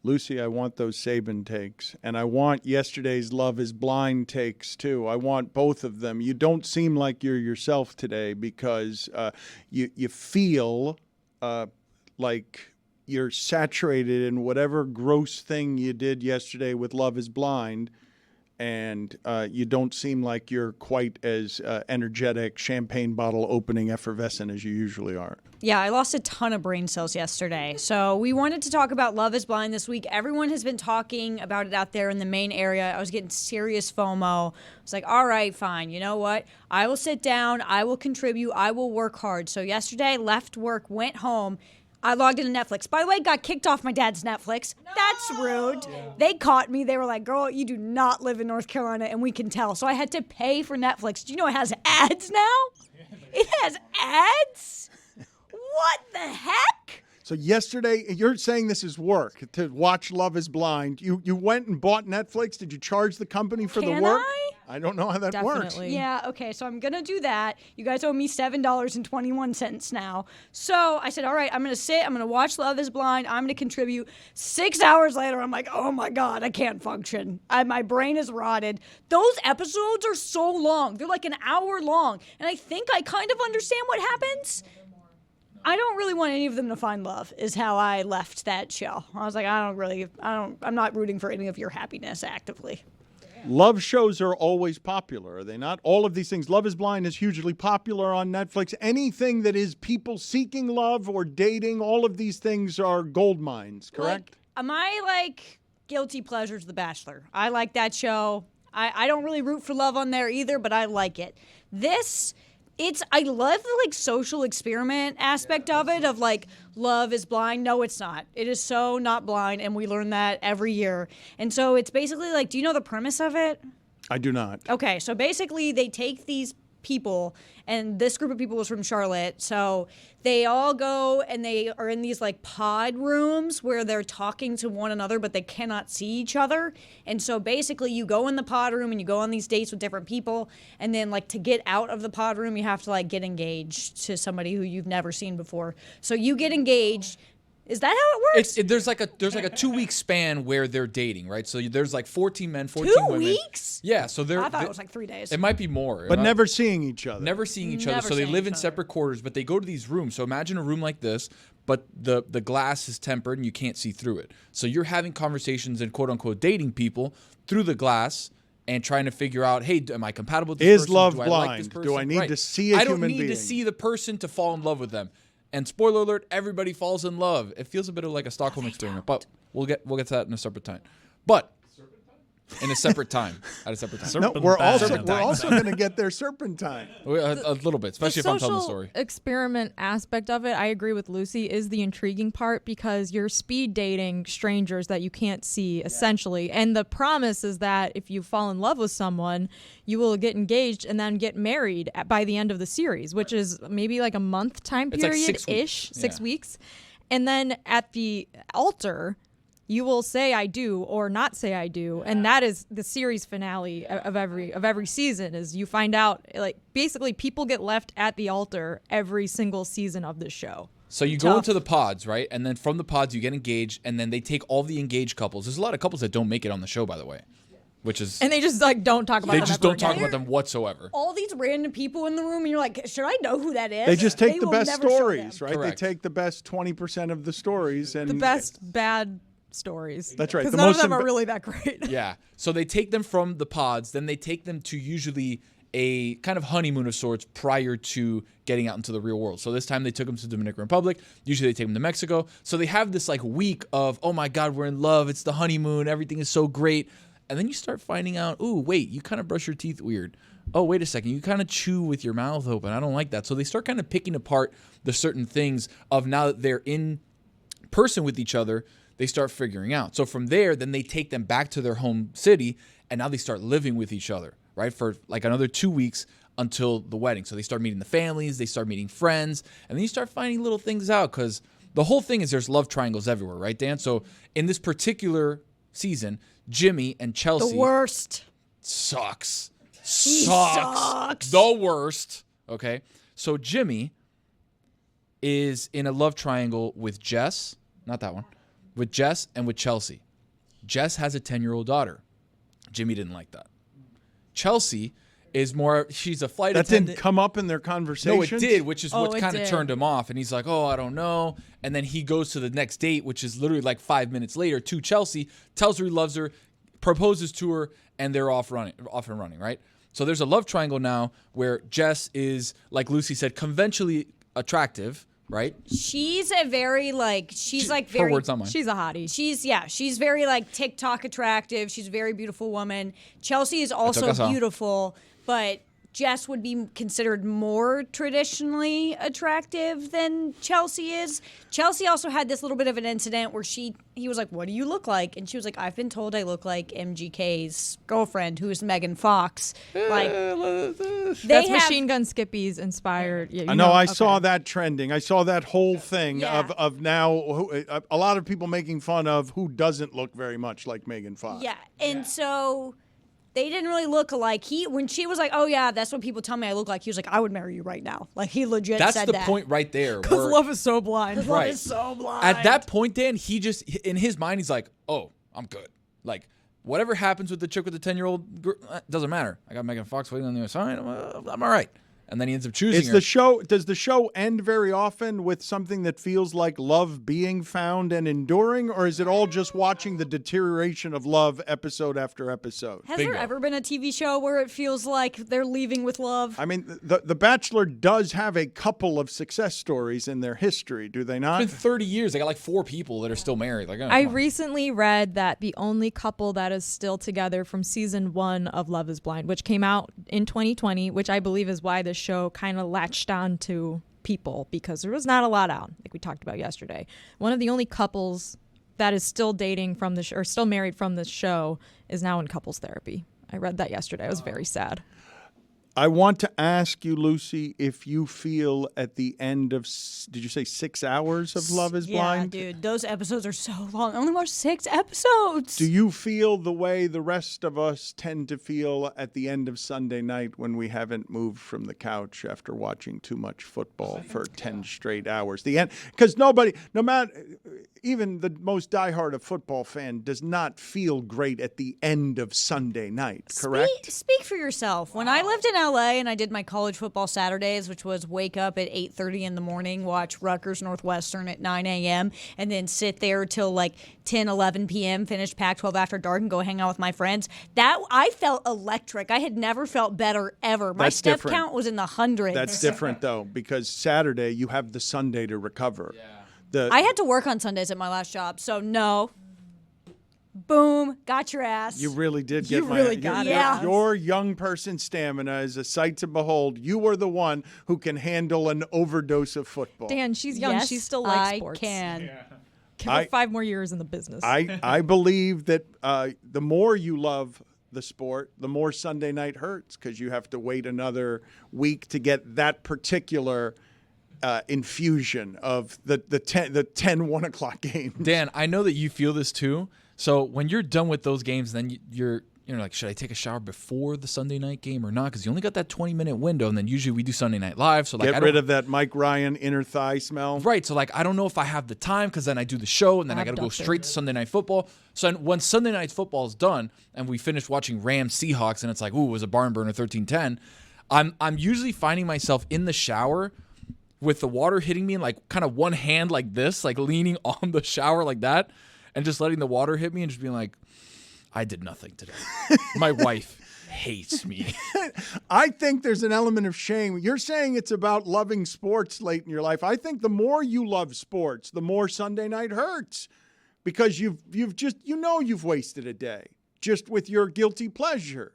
Lucy, I want those Saban takes, and I want yesterday's Love is Blind takes, too. I want both of them. You don't seem like you're yourself today because you feel like you're saturated in whatever gross thing you did yesterday with Love is Blind, and you don't seem like you're quite as energetic, champagne bottle opening effervescent as you usually are. Yeah, I lost a ton of brain cells yesterday. So we wanted to talk about Love is Blind this week. Everyone has been talking about it out there in the main area. I was getting serious FOMO. I was like, all right, fine. You know what? I will sit down. I will contribute. I will work hard. So yesterday, left work, went home. I logged into Netflix. By the way, got kicked off my dad's Netflix. No! That's rude. Yeah. They caught me. They were like, girl, you do not live in North Carolina, and we can tell. So I had to pay for Netflix. Do you know it has ads now? It has ads? What the heck? So yesterday, you're saying this is work, to watch Love is Blind. You went and bought Netflix. Did you charge the company for the work? I don't know how that works. Yeah, okay, so I'm going to do that. You guys owe me $7.21 now. So I said, all right, I'm going to sit. I'm going to watch Love is Blind. I'm going to contribute. 6 hours later, I'm like, oh, my God, I can't function. My brain is rotted. Those episodes are so long. They're like an hour long. And I think I kind of understand what happens. I don't really want any of them to find love, is how I left that show. I was like, I'm not rooting for any of your happiness actively. Love shows are always popular, are they not? All of these things. Love is Blind is hugely popular on Netflix. Anything that is people seeking love or dating, all of these things are gold mines, correct? My guilty pleasure's The Bachelor. I like that show. I don't really root for love on there either, but I like it. I love the social experiment aspect of it, of Love is Blind. No, it's not. It is so not blind, and we learn that every year. And so it's basically do you know the premise of it? I do not. Okay, so basically they take these people, and this group of people was from Charlotte, so they all go and they are in these pod rooms where they're talking to one another but they cannot see each other. And so basically you go in the pod room and you go on these dates with different people, and then to get out of the pod room you have to get engaged to somebody who you've never seen before. So you get engaged. Is that how it works? There's like a 2-week span where they're dating, right? So there's 14 men, 14 women. 2 weeks? Yeah, so I thought it was 3 days. It might be more. But never seeing each other. Never seeing each other. So they live in separate quarters, but they go to these rooms. So imagine a room like this, but the glass is tempered and you can't see through it. So you're having conversations and quote-unquote dating people through the glass and trying to figure out, hey, am I compatible with this person? Is love Do I blind? like this person? Do I need to see a human being? I don't need to see the person to fall in love with them. And spoiler alert, everybody falls in love. It feels a bit of like a Stockholm experiment, but we'll get to that in a separate time. But in a separate time, at a separate time. No, we're also going to get their serpentine. A little bit, especially if I'm telling the story. The social experiment aspect of it, I agree with Lucy, is the intriguing part because you're speed dating strangers that you can't see, essentially. And the promise is that if you fall in love with someone, you will get engaged and then get married by the end of the series, which is maybe a month time period-ish, 6 weeks. And then at the altar, you will say I do or not say I do, and that is the series finale of every season. Is you find out basically people get left at the altar every single season of this show. So you go into the pods, right? And then from the pods you get engaged, and then they take all the engaged couples. There's a lot of couples that don't make it on the show, by the way, which is and they just don't talk about them. They just don't talk about them whatsoever. All these random people in the room, and you're like, should I know who that is? They just take the best stories, right? Correct. They take the best 20% of the stories and the best bad stories. That's right. Because none of them are really that great. Yeah. So they take them from the pods, then they take them to usually a kind of honeymoon of sorts prior to getting out into the real world. So this time they took them to the Dominican Republic. Usually they take them to Mexico. So they have this week of, oh my God, we're in love. It's the honeymoon. Everything is so great. And then you start finding out, ooh, wait, you kind of brush your teeth weird. Oh, wait a second. You kind of chew with your mouth open. I don't like that. So they start kind of picking apart the certain things of now that they're in person with each other, they start figuring out. So from there, then they take them back to their home city, and now they start living with each other, right? For another 2 weeks until the wedding. So they start meeting the families, they start meeting friends, and then you start finding little things out because the whole thing is there's love triangles everywhere, right, Dan? So in this particular season, Jimmy and Chelsea. The worst. Sucks. He sucks. The worst. Okay. So Jimmy is in a love triangle with Jess, not that one, with Jess and with Chelsea. Jess has a 10-year-old daughter. Jimmy didn't like that. Chelsea is more, she's a flight That attendant. didn't come up in their conversation. No, it did, which is what it kind of did. turned him off. And he's like, oh, I don't know. And then he goes to the next date, which is literally like 5 minutes later, to Chelsea, tells her he loves her, proposes to her, and they're off and running, right? So there's a love triangle now where Jess is, like Lucy said, conventionally attractive, right? She's a very Her very words, not mine. She's a hottie. she's very like TikTok attractive. She's a very beautiful woman. Chelsea is also us all. beautiful, but Jess would be considered more traditionally attractive than Chelsea is. Chelsea also had this little bit of an incident where he was like, "What do you look like?" And she was like, "I've been told I look like MGK's girlfriend, who is Megan Fox." Like That's they have, Machine Gun Skippy's inspired. Yeah, I know. I okay. saw that trending. I saw that whole thing Yeah. of now a lot of people making fun of who doesn't look very much like Megan Fox. Yeah, and so they didn't really look alike. When she was like, "Oh yeah, that's what people tell me I look like," he was like, "I would marry you right now." Like he legit That's said the that. point right there. Because where- love is so blind. Love Right. is so blind. At that point, Dan, he just, in his mind, he's like, oh, I'm good. Like, whatever happens with the chick with the 10-year-old, doesn't matter. I got Megan Fox waiting on the other side. I'm all right. And then he ends up choosing her. Does the show end very often with something that feels like love being found and enduring, or is it all just watching the deterioration of love episode after episode? Has Bingo. there ever been a TV show where it feels like they're leaving with love? I mean, the Bachelor does have a couple of success stories in their history, do they not? It's been 30 years. They got like 4 people that are still married. Like, oh, I come on. recently read that the only couple that is still together from season 1 of Love is Blind, which came out in 2020, which I believe is why the show kind of latched on to people because there was not a lot out, like we talked about yesterday. One of the only couples that is still dating from the or still married from the show is now in couples therapy. I read that yesterday. It was very sad. I want to ask you, Lucy, if you feel at the end of, did you say 6 hours of Love is Blind? Yeah, dude, those episodes are so long. I only watched 6 episodes. Do you feel the way the rest of us tend to feel at the end of Sunday night when we haven't moved from the couch after watching too much football for 10 straight hours? The end, because nobody, no matter, even the most diehard of football fan does not feel great at the end of Sunday night, correct? Speak for yourself. When I lived in LA and I did my college football Saturdays, which was wake up at 8:30 in the morning, watch Rutgers Northwestern at 9 a.m., and then sit there till like 10, 11 p.m., finish Pac-12 after dark and go hang out with my friends. That I felt electric. I had never felt better ever. My That's step different. count was in the hundreds. That's different, though, because Saturday you have the Sunday to recover. I had to work on Sundays at my last job, so no. Boom, got your ass. You really did get You really got it. Yeah. Your young person stamina is a sight to behold. You are the one who can handle an overdose of football. Dan, she's young. Yes, she still likes I sports. can. Give her 5 more years in the business. I believe that the more you love the sport, the more Sunday night hurts because you have to wait another week to get that particular infusion of the 10 1 o'clock game. Dan, I know that you feel this too. So when you're done with those games, then you're like, should I take a shower before the Sunday night game or not? Because you only got that 20-minute window, and then usually we do Sunday Night Live. So like, Get rid of that Mike Ryan inner thigh smell. Right. So like, I don't know if I have the time because then I do the show and then I got to go Abducted. straight to Sunday Night Football. So when Sunday Night Football is done and we finish watching Rams Seahawks and it's like, ooh, it was a barn burner 13-10. I'm usually finding myself in the shower with the water hitting me in like kind of one hand like this, like leaning on the shower like that. And just letting the water hit me and just being like, I did nothing today. My wife hates me. I think there's an element of shame. You're saying it's about loving sports late in your life. I think the more you love sports, the more Sunday night hurts because you've just you've wasted a day just with your guilty pleasure.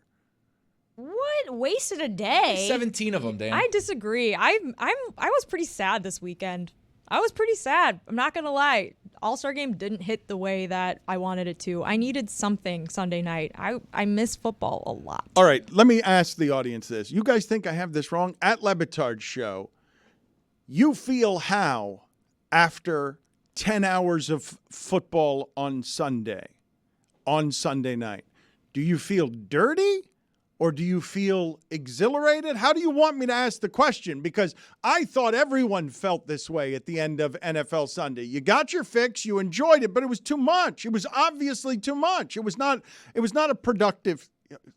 What? Wasted a day? 17 of them, Dan. I disagree. I was pretty sad this weekend. I was pretty sad. I'm not gonna lie. All-Star Game didn't hit the way that I wanted it to. I needed something Sunday night. I miss football a lot. All right, let me ask the audience this. You guys think I have this wrong? At LeBatard Show, you feel how after 10 hours of football on Sunday night? Do you feel dirty Or do you feel exhilarated? How do you want me to ask the question? Because I thought everyone felt this way at the end of NFL Sunday. You got your fix, you enjoyed it, but it was too much. It was obviously too much. It was not a productive.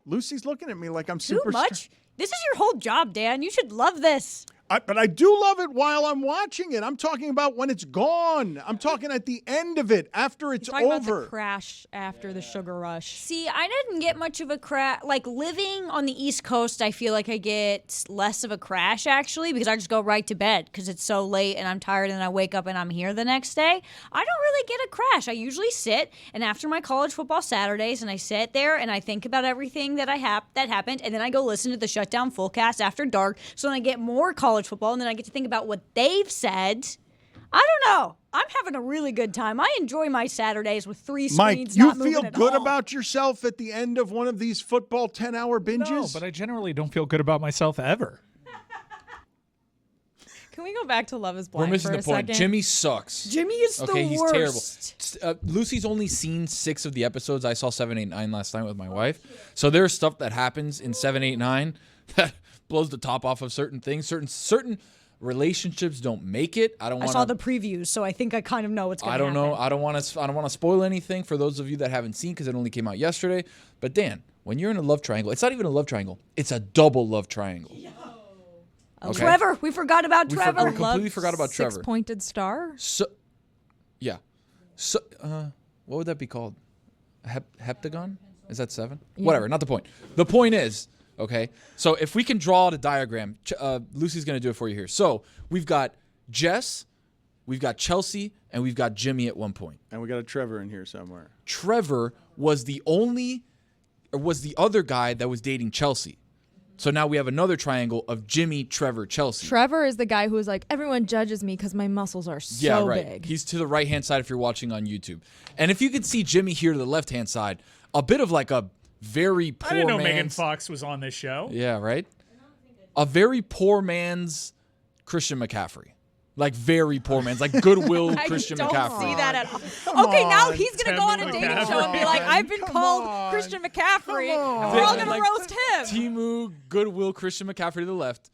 Lucy's looking at me like I'm super Too much? This is your whole job, Dan. You should love this. But I do love it while I'm watching it. I'm talking about when it's gone. I'm talking at the end of it, after it's Talking about over. the crash after the sugar rush. See, I didn't get much of a crash. Like, living on the East Coast, I feel like I get less of a crash, actually, because I just go right to bed because it's so late and I'm tired and I wake up and I'm here the next day. I don't really get a crash. I usually sit, and after my college football Saturdays, and I sit there and I think about everything that that happened, and then I go listen to the Shutdown Fullcast after dark, so then I get more college football, and then I get to think about what they've said. I don't know. I'm having a really good time. I enjoy my Saturdays with 3 Mike, screens you not moving feel at good all. about yourself at the end of one of these football 10-hour binges? No, but I generally don't feel good about myself ever. Can we go back to Love is We're Blind missing for the a point. second? Jimmy sucks. Jimmy is Okay, the he's worst. terrible. Lucy's only seen 6 of the episodes. I saw 7, 8, 9 last night with my wife. So there's stuff that happens in 7, 8, 9 that blows the top off of certain things. Certain relationships don't make it. I don't I want saw the previews, so I think I kind of know what's going to I happen. don't know. I don't want to spoil anything for those of you that haven't seen because it only came out yesterday. But Dan, when you're in a love triangle, it's not even a love triangle. It's a double love triangle. Okay? Trevor, we forgot about We Trevor. completely forgot about Trevor. Six-pointed star? So, yeah. So, what would that be called? Heptagon? Is that 7? Yeah. Whatever. Not the point. The point is, okay. So if we can draw out a diagram, Lucy's going to do it for you here. So we've got Jess, we've got Chelsea, and we've got Jimmy at one point. And we got a Trevor in here somewhere. Trevor was the other guy that was dating Chelsea. So now we have another triangle of Jimmy, Trevor, Chelsea. Trevor is the guy who is like, everyone judges me because my muscles are so Yeah, right. big. He's to the right-hand side if you're watching on YouTube. And if you could see Jimmy here to the left-hand side, a bit of like a very poor I didn't know man's... Megan Fox was on this show. Yeah, right? A very poor man's Christian McCaffrey. Like very poor man's, like Goodwill Christian I don't McCaffrey. see that at all. Okay, now he's going to go on a Tim dating McCaffrey. show and be like, I've been Come called on. Christian McCaffrey. Come on. We're all going to Like, roast him. Timu, Goodwill, Christian McCaffrey to the left.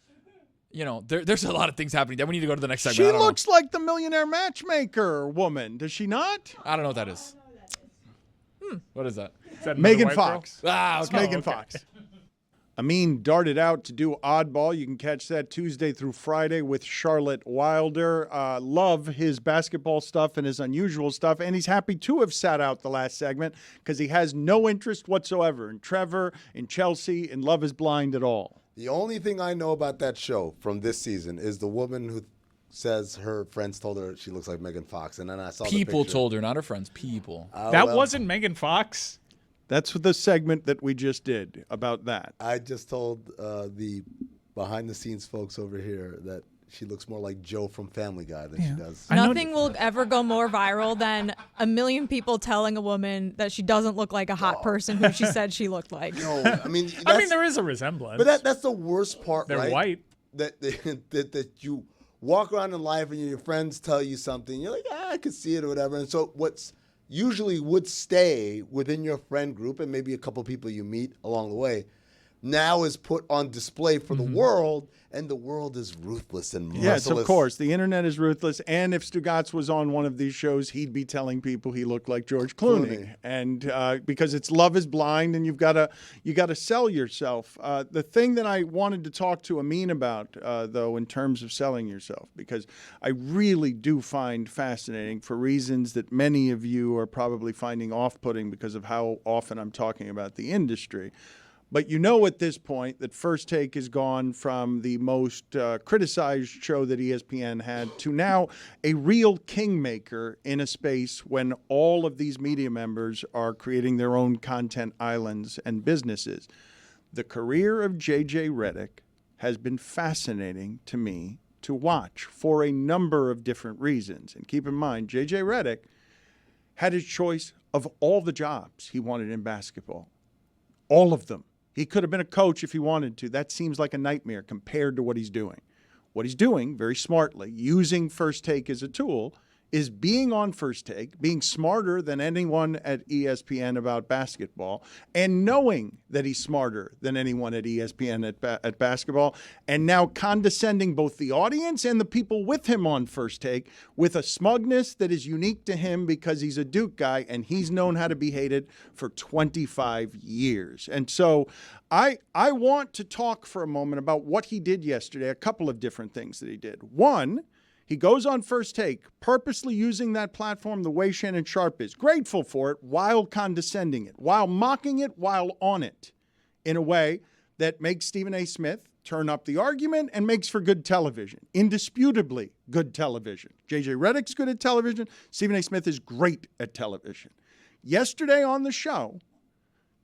You know, there's a lot of things happening there. We need to go to the next segment. She I don't know. looks like the Millionaire Matchmaker woman, does she not? I don't know what that is. What is that? Is that another Megan white girl? Fox. Ah, It's okay. Megan okay. Fox. Amin darted out to do Oddball. You can catch that Tuesday through Friday with Charlotte Wilder. Love his basketball stuff and his unusual stuff, and he's happy to have sat out the last segment because he has no interest whatsoever in Trevor, in Chelsea, in Love is Blind at all. The only thing I know about that show from this season is the woman who says her friends told her she looks like Megan Fox, and then I saw People the picture. told her, not her friends. People. That well, wasn't Megan Fox. That's the segment that we just did about that. I just told the behind-the-scenes folks over here that she looks more like Joe from Family Guy than she does. I know- Nothing will ever go more viral than a million people telling a woman that she doesn't look like a hot person who she said she looked like. No, I mean, I mean, there is a resemblance. but that's the worst part, They're right? white. That you walk around in life and your friends tell you something, you're like, I could see it or whatever. And so what's usually would stay within your friend group and maybe a couple people you meet along the way now is put on display for the world, and the world is ruthless and merciless. Yes, of course. The internet is ruthless. And if Stugotz was on one of these shows, he'd be telling people he looked like George Clooney. And because it's Love is Blind, and you got to sell yourself. The thing that I wanted to talk to Amin about, though, in terms of selling yourself, because I really do find fascinating for reasons that many of you are probably finding off-putting because of how often I'm talking about the industry. But you know at this point that First Take has gone from the most criticized show that ESPN had to now a real kingmaker in a space when all of these media members are creating their own content islands and businesses. The career of JJ Redick has been fascinating to me to watch for a number of different reasons. And keep in mind, JJ Redick had his choice of all the jobs he wanted in basketball. All of them. He could have been a coach if he wanted to. That seems like a nightmare compared to what he's doing. What he's doing, very smartly, using First Take as a tool, is being on First Take, being smarter than anyone at ESPN about basketball, and knowing that he's smarter than anyone at ESPN at basketball, and now condescending both the audience and the people with him on First Take with a smugness that is unique to him because he's a Duke guy and he's known how to be hated for 25 years. And so I want to talk for a moment about what he did yesterday, a couple of different things that he did. One, he goes on First Take, purposely using that platform the way Shannon Sharpe is, grateful for it while condescending it, while mocking it, while on it, in a way that makes Stephen A. Smith turn up the argument and makes for good television, indisputably good television. JJ Redick's good at television. Stephen A. Smith is great at television. Yesterday on the show,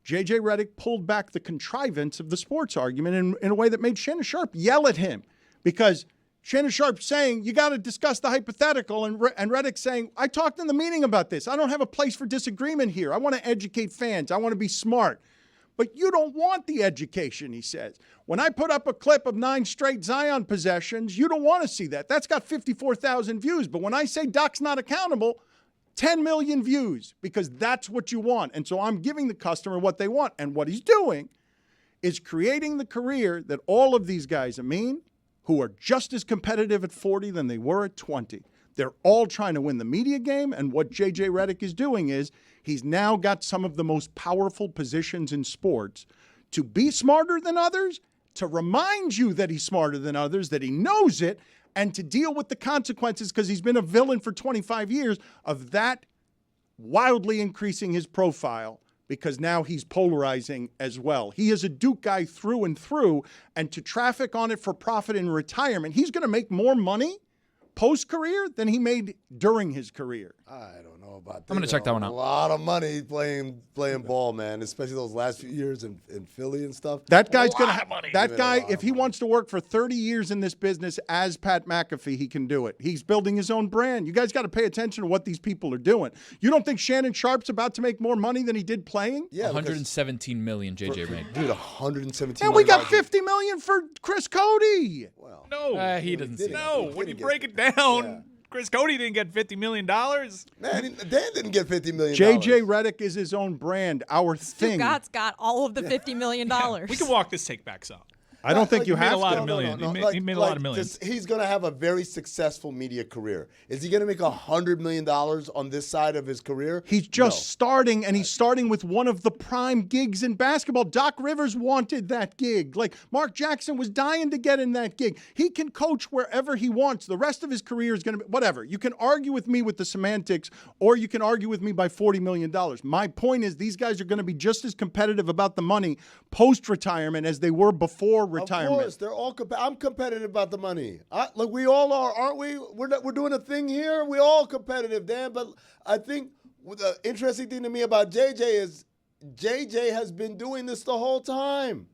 JJ Redick pulled back the contrivance of the sports argument in a way that made Shannon Sharpe yell at him because Shannon Sharpe saying, you got to discuss the hypothetical, and Redick saying, I talked in the meeting about this. I don't have a place for disagreement here. I want to educate fans. I want to be smart. But you don't want the education, he says. When I put up a clip of 9 straight Zion possessions, you don't want to see that. That's got 54,000 views. But when I say Doc's not accountable, 10 million views, because that's what you want. And so I'm giving the customer what they want. And what he's doing is creating the career that all of these guys, Amin, who are just as competitive at 40 than they were at 20. They're all trying to win the media game, and what JJ Redick is doing is he's now got some of the most powerful positions in sports to be smarter than others, to remind you that he's smarter than others, that he knows it, and to deal with the consequences, because he's been a villain for 25 years, of that wildly increasing his profile, because now he's polarizing as well. He is a Duke guy through and through, and to traffic on it for profit in retirement, he's going to make more money post-career than he made during his career. I don't know about that. I'm going to check that one out. A lot of money playing ball, man, especially those last few years in Philly and stuff. That guy's going to, that guy, if he wants to work for 30 years in this business as Pat McAfee, he can do it. He's building his own brand. You guys got to pay attention to what these people are doing. You don't think Shannon Sharpe's about to make more money than he did playing? Yeah, 117 million, JJ made. Dude, 117 And we got 50 million for Chris Cody. Well, No, He doesn't see no. that. When you break it down, Chris Cody didn't get $50 million. man, Dan didn't get $50 million. JJ Redick is his own brand, our thing. Scott's got all of the $50 million. We can walk this take back some. I don't think you made a have lot to. of million. He made a lot of millions. He's going to have a very successful media career. Is he going to make $100 million on this side of his career? He's just starting, and he's starting with one of the prime gigs in basketball. Doc Rivers wanted that gig. Like, Mark Jackson was dying to get in that gig. He can coach wherever he wants. The rest of his career is going to be whatever. You can argue with me with the semantics, or you can argue with me by $40 million. My point is these guys are going to be just as competitive about the money post-retirement as they were before retirement. Of course, they're all. I'm competitive about the money. Like we all are, aren't we? We're doing a thing here. We all competitive, Dan. But I think the interesting thing to me about JJ is JJ has been doing this the whole time.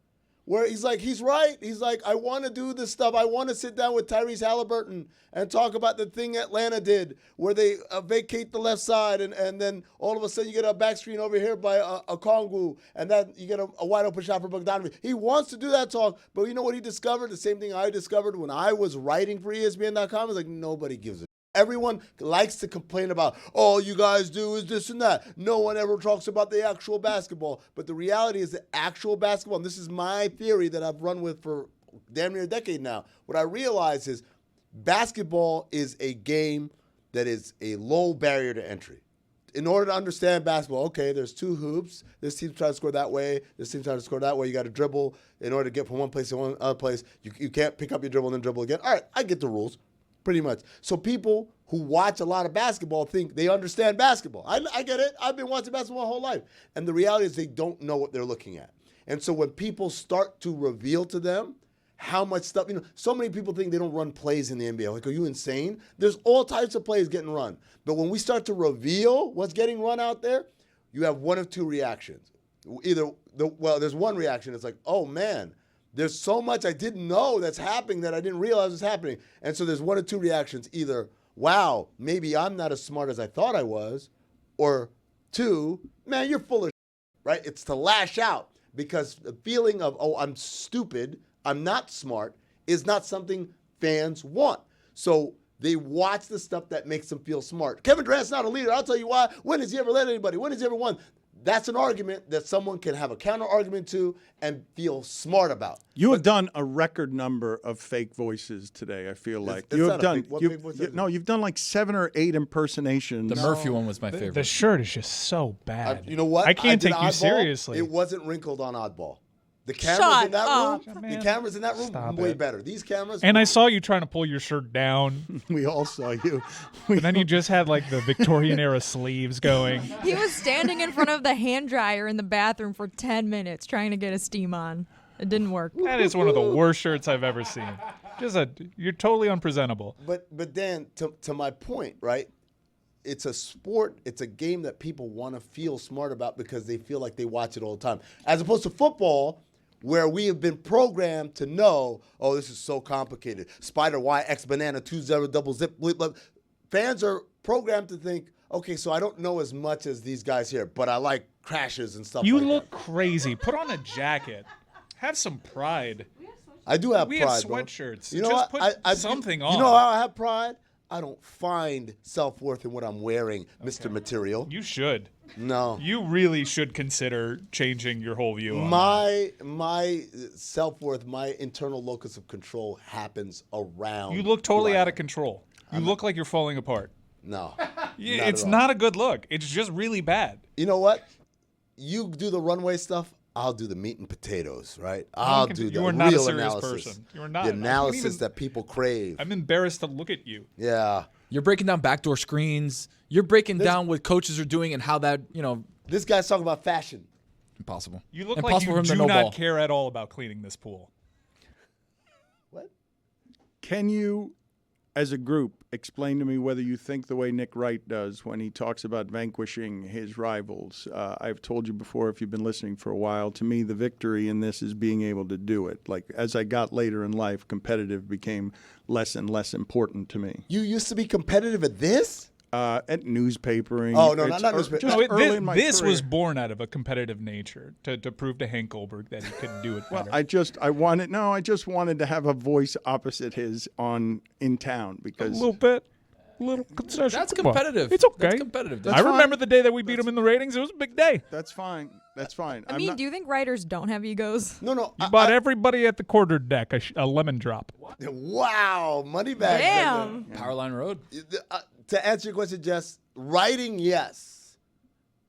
Where he's right. He's like, I want to do this stuff. I want to sit down with Tyrese Halliburton and talk about the thing Atlanta did, where they vacate the left side, and then all of a sudden you get a back screen over here by a Kongu, and then you get a wide open shot for Bogdanovic. He wants to do that talk, but you know what he discovered? The same thing I discovered when I was writing for ESPN.com. It's like nobody gives a. Everyone likes to complain about, all you guys do is this and that. No one ever talks about the actual basketball. But the reality is the actual basketball, and this is my theory that I've run with for damn near a decade now. What I realize is basketball is a game that is a low barrier to entry. In order to understand basketball, okay, there's 2 hoops. This team's trying to score that way. This team's trying to score that way. You got to dribble in order to get from one place to one other place. You can't pick up your dribble and then dribble again. All right, I get the rules. Pretty much. So people who watch a lot of basketball think they understand basketball. I get it. I've been watching basketball my whole life. And the reality is they don't know what they're looking at. And so when people start to reveal to them how much stuff, so many people think they don't run plays in the NBA. Like, are you insane? There's all types of plays getting run. But when we start to reveal what's getting run out there, you have one of 2 reactions. There's one reaction. It's like, oh, man. There's so much I didn't know that's happening that I didn't realize was happening. And so there's one of 2 reactions. Either, wow, maybe I'm not as smart as I thought I was. Or 2, man, you're full of shit, right? It's to lash out because the feeling of, oh, I'm stupid, I'm not smart, is not something fans want. So They watch the stuff that makes them feel smart. Kevin Durant's not a leader. I'll tell you why. When has he ever led anybody? When has he ever won? That's an argument that someone can have a counter argument to and feel smart about. You have done a record number of fake voices today. I feel like it's you not have a done. fake- what fake voice is it? No, you've done like 7 or 8 impersonations. The Murphy one was my favorite. The shirt is just so bad. You know what? I can't did take you Oddball. seriously. It wasn't wrinkled on Oddball. The cameras Shut in that up. room, Man. the cameras in that room, Stop way it. better. These cameras, And I saw you trying to pull your shirt down, We all saw you. and then you just had like the Victorian era sleeves going. He was standing in front of the hand dryer in the bathroom for 10 minutes trying to get a steam on. It didn't work. That is one of the worst shirts I've ever seen. You're totally unpresentable. but Dan, to my point, right? It's a sport. It's a game that people want to feel smart about because they feel like they watch it all the time, as opposed to football, where we have been programmed to know, oh, this is so complicated. Spider Y X banana 20 double zip. Bleep, bleep. Fans are programmed to think, okay, so I don't know as much as these guys here, but I like crashes and stuff. You like look that. crazy. Put on a jacket. Have some pride. I do have We pride. have bro. sweatshirts. You know Just what? put something on. You know how I have pride? I don't find self-worth in what I'm wearing, Mr. Material. You should. No. You really should consider changing your whole view on that. My self-worth, my internal locus of control happens around. You look totally who I out of am. control. You look like you're falling apart. No. Yeah, not it's at all. not a good look. It's just really bad. You know what? You do the runway stuff. I'll do the meat and potatoes, right? I'll do the you are not a real serious analysis. person. You are not. The I can't analysis even- that people crave. I'm embarrassed to look at you. Yeah. You're breaking down backdoor screens. You're breaking down what coaches are doing and how that, This guy's talking about fashion. impossible. You look impossible like for you him to do no not ball. care at all about cleaning this pool. What? Can you, as a group, explain to me whether you think the way Nick Wright does when he talks about vanquishing his rivals? I've told you before, if you've been listening for a while, to me the victory in this is being able to do it. Like, as I got later in life, competitive became less and less important to me. You used to be competitive at this? At newspapering. Oh, no, It's not ear- newspaper. just No, early in my this was career. born out of a competitive nature to prove to Hank Goldberg that he could do it better. I just wanted to have a voice opposite his in town a because little bit. A little concession. That's Come on. competitive. It's okay. That's competitive. I remember the day that we beat him in the ratings. It was a big day. that's fine. That's fine. I mean, do you think writers don't have egos? No. You bought everybody at the quarter deck a lemon drop. Wow, money bag. Damn. Powerline Road. To answer your question, Jess, writing, yes.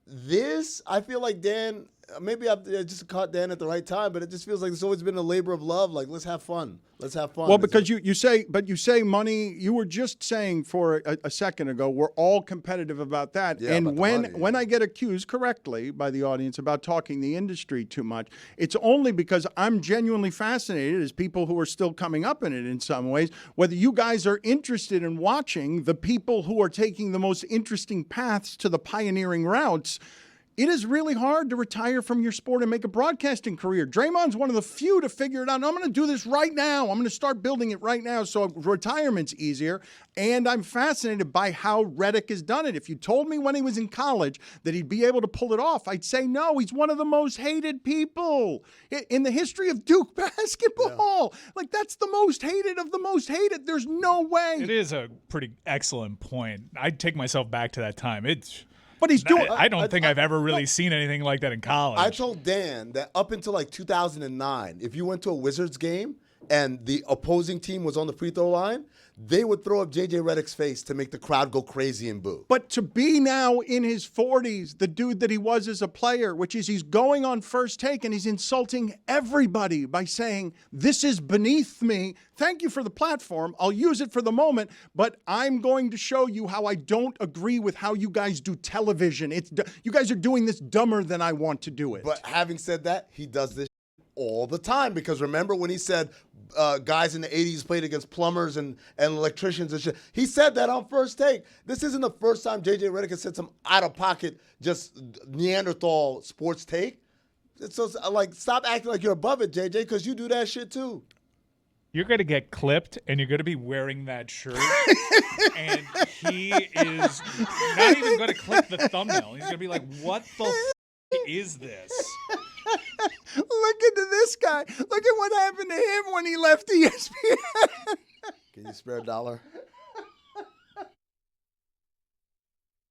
This, I feel like Dan, maybe I just caught Dan at the right time, but it just feels like it's always been a labor of love. Like, let's have fun. Let's have fun. Well, because you say money. You were just saying for a second ago, we're all competitive about that. Yeah, and about the when money, yeah. when I get accused correctly by the audience about talking the industry too much, it's only because I'm genuinely fascinated, as people who are still coming up in it in some ways, whether you guys are interested in watching the people who are taking the most interesting paths to the pioneering routes. It is really hard to retire from your sport and make a broadcasting career. Draymond's one of the few to figure it out. I'm going to do this right now. I'm going to start building it right now so retirement's easier. And I'm fascinated by how Redick has done it. If you told me when he was in college that he'd be able to pull it off, I'd say no. He's one of the most hated people in the history of Duke basketball. Yeah. Like, that's the most hated of the most hated. There's no way. It is a pretty excellent point. I'd take myself back to that time. But he's doing. I don't think I've ever really seen anything like that in college. I told Dan that up until like 2009, if you went to a Wizards game and the opposing team was on the free throw line, they would throw up JJ Redick's face to make the crowd go crazy and boo. But to be now in his 40s, the dude that he was as a player, which is he's going on First Take and he's insulting everybody by saying, this is beneath me. Thank you for the platform. I'll use it for the moment, but I'm going to show you how I don't agree with how you guys do television. You guys are doing this dumber than I want to do it. But having said that, he does this all the time, because remember when he said guys in the 80s played against plumbers and electricians and shit? He said that on First Take. This isn't the first time JJ Redick has said some out-of-pocket, just Neanderthal sports take. So, like, stop acting like you're above it, JJ, because you do that shit too. You're going to get clipped, and you're going to be wearing that shirt, and he is not even going to click the thumbnail. He's going to be like, what the is this? Look into this guy. Look at what happened to him when he left ESPN. Can you spare $1?